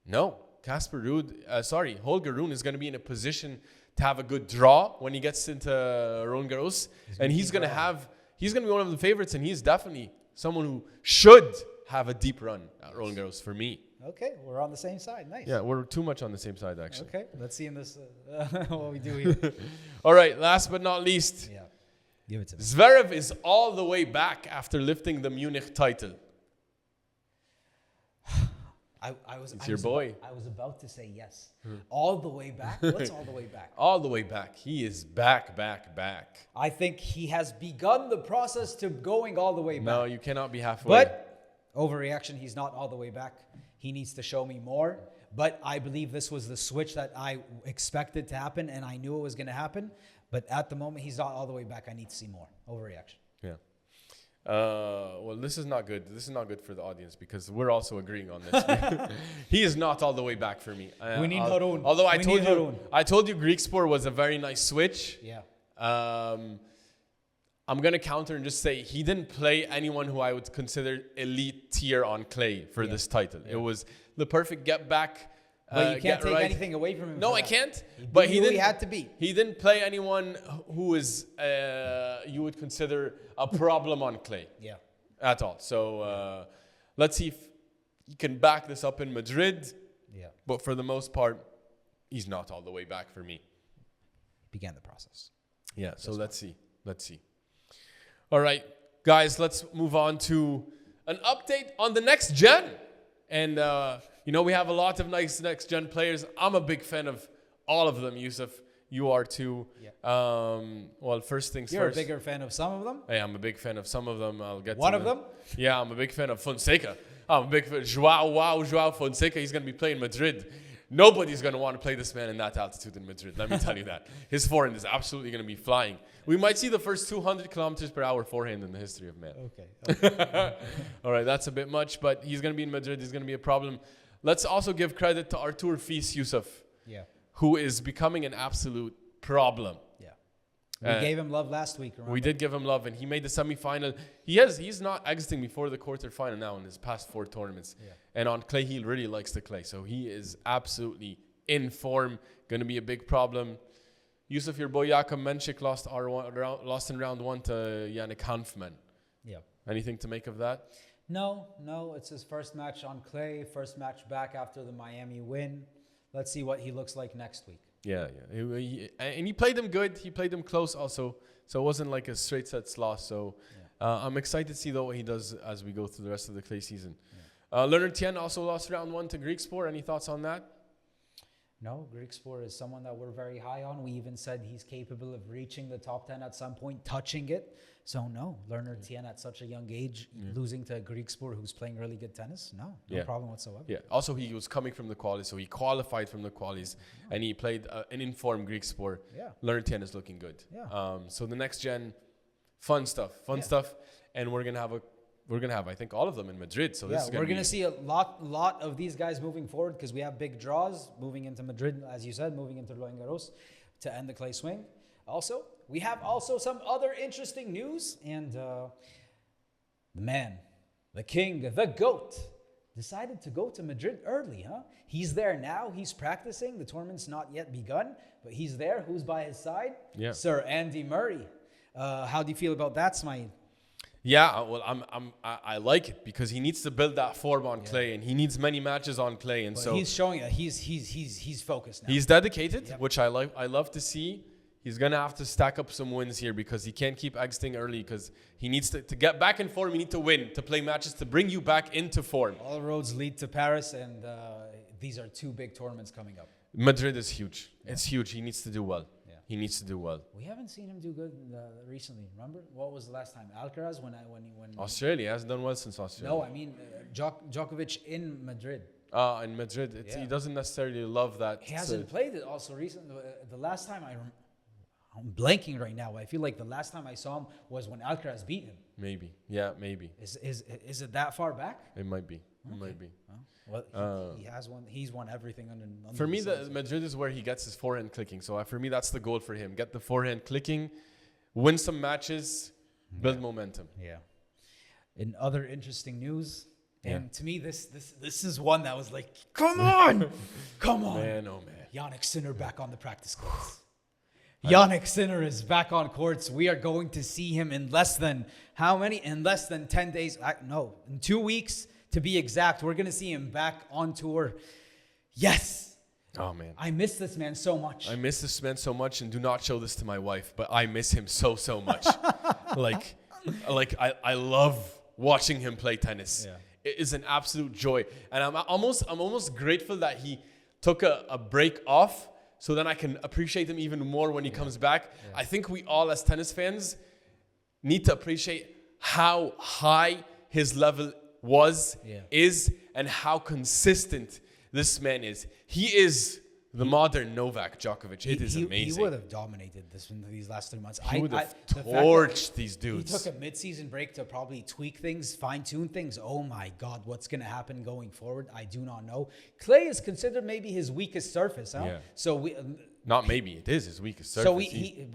No, Holger Rune is going to be in a position to have a good draw when he gets into Roland Garros, and he's going to be one of the favorites, and he's definitely someone who should have a deep run at Roland Garros for me. Okay, we're on the same side. Nice. Yeah, we're too much on the same side actually. Okay, let's see in this what we do here. All right, last but not least, Yeah. Give it to me. Zverev is all the way back after lifting the Munich title. It's your boy. I was about to say yes. All the way back? What's all the way back? All the way back. He is back. I think he has begun the process to going all the way back. No, you cannot be halfway. But overreaction, he's not all the way back. He needs to show me more. But I believe this was the switch that I expected to happen, and I knew it was going to happen. But at the moment, he's not all the way back. I need to see more. Overreaction. Yeah. Well, this is not good. This is not good for the audience because we're also agreeing on this. He is not all the way back for me. We need Harun. Although We need Harun. I told you Greek Sport was a very nice switch. Yeah. I'm going to counter and just say he didn't play anyone who I would consider elite tier on clay for this title. It was the perfect get back. But you can't take right. anything away from him. No, for I that. can't. He But beat he who didn't. he had to beat. He didn't play anyone who is you would consider a problem on clay. Yeah. At all. So let's see if he can back this up in Madrid. Yeah. But for the most part, he's not all the way back for me. Began the process. Yeah. So let's see. All right, guys. Let's move on to an update on the next gen. And we have a lot of nice next gen players. I'm a big fan of all of them. Yousef, you are too. Yeah. Well, first things You're first. a bigger fan of some of them? Hey, I'm a big fan of some of them. I'll get One to of them? Yeah, I'm a big fan of Fonseca. I'm a big fan. Joao Fonseca. He's going to be playing Madrid. Nobody's going to want to play this man in that altitude in Madrid. Let me tell you that. His forehand is absolutely going to be flying. We might see the first 200 kilometers per hour forehand in the history of man. Okay. All right, that's a bit much, but he's going to be in Madrid. He's going to be a problem. Let's also give credit to Artur Fils Yousef, Yeah. who is becoming an absolute problem. Yeah. We gave him love last week, remember? We did give him love, and he made the semifinal. He's not exiting before the quarterfinal now in his past 4 tournaments. Yeah. And on clay, he really likes the clay. So he is absolutely in form, going to be a big problem. Yousef, your boy Jakub Menchik lost in round 1 to Yannick Hanfmann. Yeah. Anything to make of that? No. It's his first match on clay, first match back after the Miami win. Let's see what he looks like next week. Yeah. And he played them good. He played them close also. So it wasn't like a straight sets loss. So I'm excited to see though what he does as we go through the rest of the clay season. Leonard Tien also lost round 1 to Greek Sport. Any thoughts on that? No, Greek Sport is someone that we're very high on. We even said he's capable of reaching the top 10 at some point, touching it. So no, Leonard Tien at such a young age, losing to Greek Sport who's playing really good tennis. No problem whatsoever. Yeah. Also, he was coming from the qualies, so he qualified from the qualies, and he played an informed Greek Sport. Yeah. Leonard Tien is looking good. Yeah. So the next gen, fun stuff, and we're gonna have I think all of them in Madrid. So this is we're gonna see a lot of these guys moving forward because we have big draws moving into Madrid, as you said, moving into Roland Garros to end the clay swing. Also, we have some other interesting news, and the man, the king, the GOAT, decided to go to Madrid early, huh? He's there now. He's practicing. The tournament's not yet begun, but he's there. Who's by his side? Yeah. Sir Andy Murray. How do you feel about that, Ismaeel? Yeah, well, I like it because he needs to build that form on clay, and he needs many matches on clay, and so he's showing that he's focused now. he's dedicated, which I like. I love to see. He's gonna have to stack up some wins here because he can't keep exiting early because he needs to get back in form. You need to win, to play matches, to bring you back into form. All roads lead to Paris, and these are two big tournaments coming up. Madrid is huge. It's huge. He needs to do well. Yeah. He needs to do well. We haven't seen him do good recently. Remember what was the last time? Alcaraz when Australia hasn't done well since Australia. No, I mean Djokovic in Madrid. In Madrid, he doesn't necessarily love that. He hasn't played it also recently. The last time I'm blanking right now. I feel like the last time I saw him was when Alcaraz beat him. Maybe. Yeah, maybe. Is it that far back? It might be. It might be. Well, he has won. He's won everything under for me, the Madrid is where he gets his forehand clicking. So for me, that's the goal for him. Get the forehand clicking, win some matches, build momentum. Yeah. In other interesting news, and to me, this is one that was like, come on, come on. Man, oh man. Yannick Sinner back on the practice courts. Yannick Sinner is back on courts. We are going to see him in less than how many? In less than 10 days. No, in 2 weeks to be exact. We're going to see him back on tour. Yes. Oh, man. I miss this man so much. I miss this man so much, and do not show this to my wife, but I miss him so much. I love watching him play tennis. Yeah. It is an absolute joy. And I'm almost grateful that he took a break off so then I can appreciate him even more when he comes back. Yeah. I think we all as tennis fans need to appreciate how high his level is, and how consistent this man is. He is the modern Novak Djokovic. It is amazing. He would have dominated these last 3 months. He would have torched these dudes. He took a mid-season break to probably tweak things, fine-tune things. Oh my God, what's going to happen going forward? I do not know. Clay is considered maybe his weakest surface, huh? Yeah. So not maybe, it is his weakest surface. So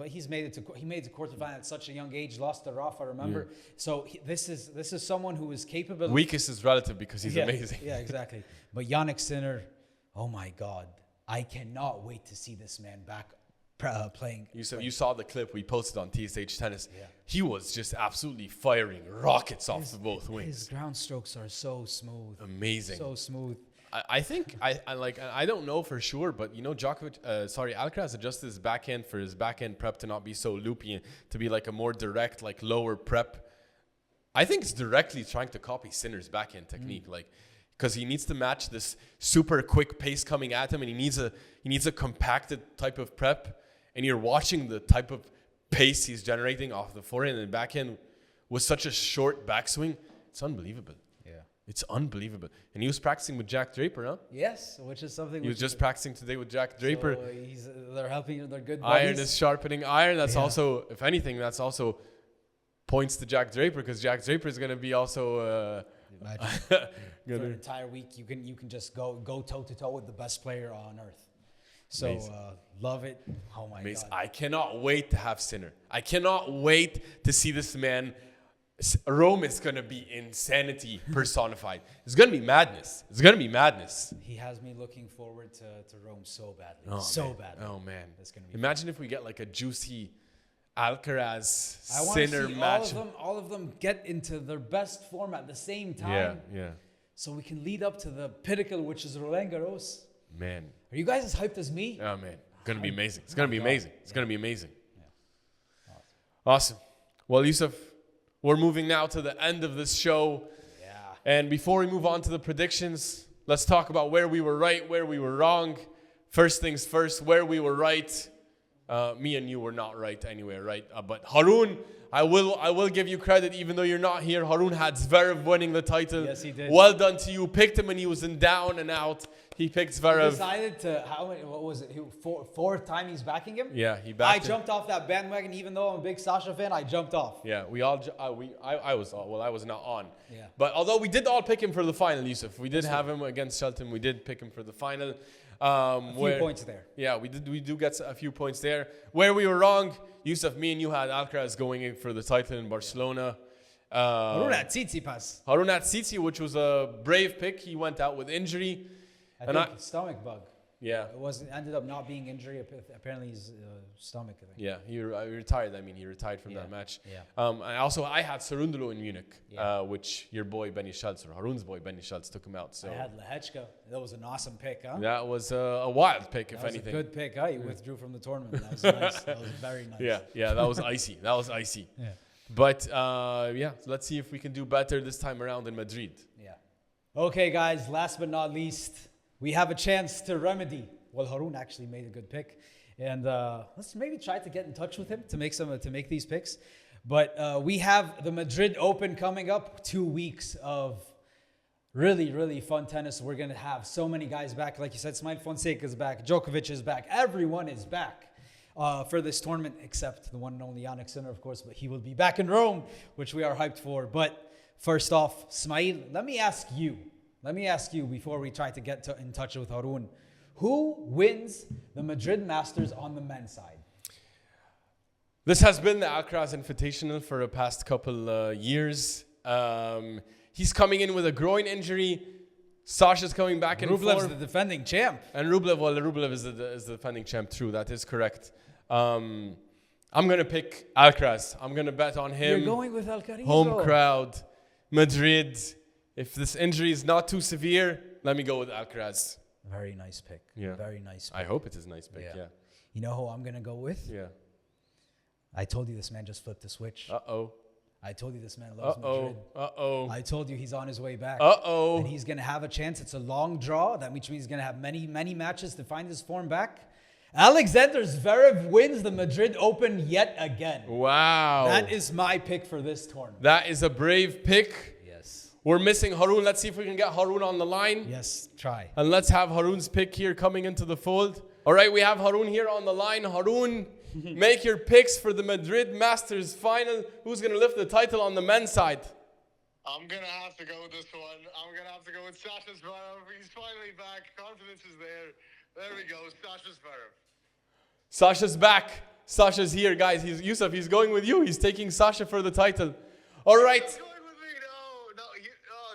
he's made it to quarterfinal at such a young age, lost to Rafa, remember? Yeah. So this is someone who is capable. Weakest is relative because he's amazing. Yeah, exactly. But Yannick Sinner, oh my God. I cannot wait to see this man back playing. You saw the clip we posted on TSH Tennis. Yeah. He was just absolutely firing rockets off of both wings. His ground strokes are so smooth. Amazing. So smooth. I think I don't know for sure, but Alcaraz adjusted his backhand for his backhand prep to not be so loopy and to be like a more direct, like lower prep. I think it's directly trying to copy Sinner's backhand technique, because he needs to match this super quick pace coming at him, and he needs a compacted type of prep. And you're watching the type of pace he's generating off the forehand and backhand with such a short backswing. It's unbelievable. Yeah, it's unbelievable. And he was practicing with Jack Draper, huh? Yes, which is something. He was just practicing today with Jack Draper. So they're helping. They're good. Iron buddies. Is sharpening iron. That's also, if anything, that's also points to Jack Draper, because Jack Draper is going to be also. For an entire week, you can just go toe to toe with the best player on earth. So love it. Oh my God! I cannot wait to have Sinner. I cannot wait to see this man. Rome is gonna be insanity personified. It's gonna be madness. It's gonna be madness. He has me looking forward to Rome so badly. Badly. Oh man! It's gonna be. Imagine if we get like a juicy Alcaraz Sinner match. All of them get into their best form at the same time. Yeah. So we can lead up to the pinnacle, which is Roland Garros. Man. Are you guys as hyped as me? Oh, man. It's going to be amazing. It's going to be amazing. It's going to be amazing. Yeah. Awesome. Well, Yousef, we're moving now to the end of this show. Yeah. And before we move on to the predictions, let's talk about where we were right, where we were wrong. First things first, where we were right. Me and you were not right anyway, right? But Harun, I will give you credit, even though you're not here. Harun had Zverev winning the title. Yes, he did. Well done to you. Picked him when he was in down and out. He picked Zverev. He decided to, what was it? Fourth time he's backing him? Yeah, he backed him. I jumped off that bandwagon, even though I'm a big Sasha fan. I jumped off. Yeah, I was not on. Yeah. But although we did all pick him for the final, Yousef. We did have him against Shelton. We did pick him for the final. A few points there. Yeah, we do get a few points there. Where we were wrong, Yousef, me and you had Alcaraz going in for the title in Barcelona. Rune at Tsitsipas. Harun at Tsitsi, which was a brave pick. He went out with injury. I think stomach bug. Yeah. It ended up not being injury. Apparently his stomach. I think. Yeah, he retired. I mean, he retired from that match. Yeah. I had Cerundolo in Munich, which your boy Benny Schultz, or Harun's boy Benny Schultz, took him out. So I had Lehechka. That was an awesome pick, huh? that was a wild pick, if That was anything. a good pick, huh? He withdrew from the tournament. That was nice. That was very nice. Yeah, that was icy. That was icy. Yeah. But let's see if we can do better this time around in Madrid. Yeah. Okay, guys. Last but not least, we have a chance to remedy. Well, Harun actually made a good pick, and let's maybe try to get in touch with him to make these picks. But we have the Madrid Open coming up. 2 weeks of really, really fun tennis. We're gonna have so many guys back. Like you said, Ismaeel Fonseca is back. Djokovic is back. Everyone is back for this tournament, except the one and only Yannick Sinner, of course. But he will be back in Rome, which we are hyped for. But first off, Ismaeel, let me ask you before we try to get in touch with Harun. Who wins the Madrid Masters on the men's side? This has been the Alcaraz Invitational for the past couple years. He's coming in with a groin injury. Sasha's coming back in Rublev's form. the defending champ. And Rublev is the defending champ. True, that is correct. I'm gonna pick Alcaraz. I'm gonna bet on him. You're going with Alcaraz. Home crowd, Madrid. If this injury is not too severe, let me go with Alcaraz. Very nice pick. Yeah. Very nice pick. I hope it is a nice pick. Yeah. You know who I'm going to go with? Yeah. I told you this man just flipped the switch. Uh-oh. I told you this man loves Madrid. Uh-oh. I told you he's on his way back. Uh-oh. And he's going to have a chance. It's a long draw. That means he's going to have many, many matches to find his form back. Alexander Zverev wins the Madrid Open yet again. Wow. That is my pick for this tournament. That is a brave pick. Yes. We're missing Harun. Let's see if we can get Harun on the line. Yes, try. And let's have Harun's pick here coming into the fold. All right, we have Harun here on the line. Harun, make your picks for the Madrid Masters final. Who's going to lift the title on the men's side? I'm going to have to go with this one. I'm going to have to go with Sasha Zverev. He's finally back. Confidence is there. There we go. Sasha Zverev. Sasha's back. Sasha's here, guys. Yousef, he's going with you. He's taking Sasha for the title. All right. He's going with me.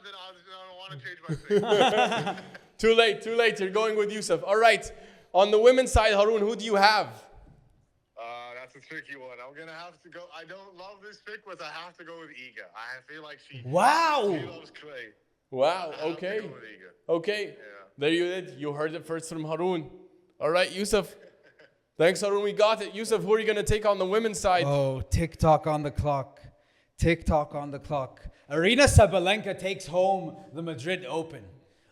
Then I don't want to change my pick. Too late. You're going with Yousef. All right. On the women's side, Harun, who do you have? That's a tricky one. I'm going to have to go. I don't love this pick, but I have to go with Iga. I feel like she loves clay. Wow. I have Okay. to go with Iga. Okay. Yeah. There you did. You heard it first from Harun. All right, Yousef. Thanks, Harun. We got it. Yousef, who are you going to take on the women's side? Oh, tick-tock on the clock. Tick-tock on the clock. Arina Sabalenka takes home the Madrid Open.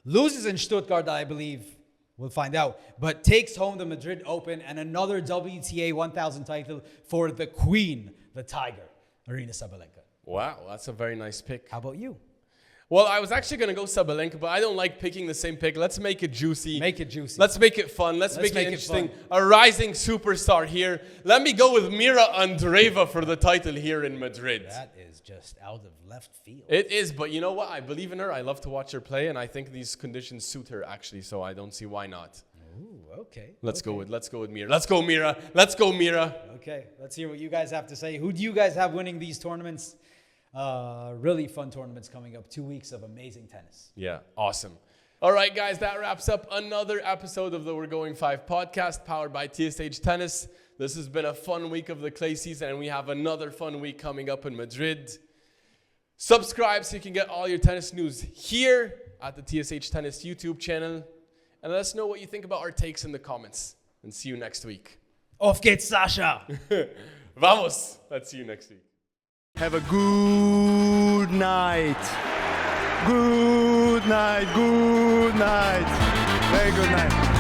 Loses in Stuttgart, I believe. We'll find out. But takes home the Madrid Open and another WTA 1000 title for the Queen, the Tiger, Arina Sabalenka. Wow, that's a very nice pick. How about you? Well, I was actually going to go Sabalenka, but I don't like picking the same pick. Let's make it juicy. Make it juicy. Let's make it fun. Let's make it make it interesting. fun. A rising superstar here. Let me go with Mira Andreeva for the title here in Madrid. That is just out of left field. It is, but you know what? I believe in her. I love to watch her play, and I think these conditions suit her, actually, so I don't see why not. Ooh, okay. Let's go with Mira. Let's go, Mira. Let's go, Mira. Okay, let's hear what you guys have to say. Who do you guys have winning these tournaments? Really fun tournaments coming up. 2 weeks of amazing tennis. Yeah, awesome. All right, guys, that wraps up another episode of the We're Going 5 podcast powered by TSH Tennis. This has been a fun week of the clay season, and we have another fun week coming up in Madrid. Subscribe so you can get all your tennis news here at the TSH Tennis YouTube channel. And let us know what you think about our takes in the comments. And see you next week. Auf geht's, Sasha! Vamos! Let's see you next week. Have a good night. Good night. Good night. Very good night.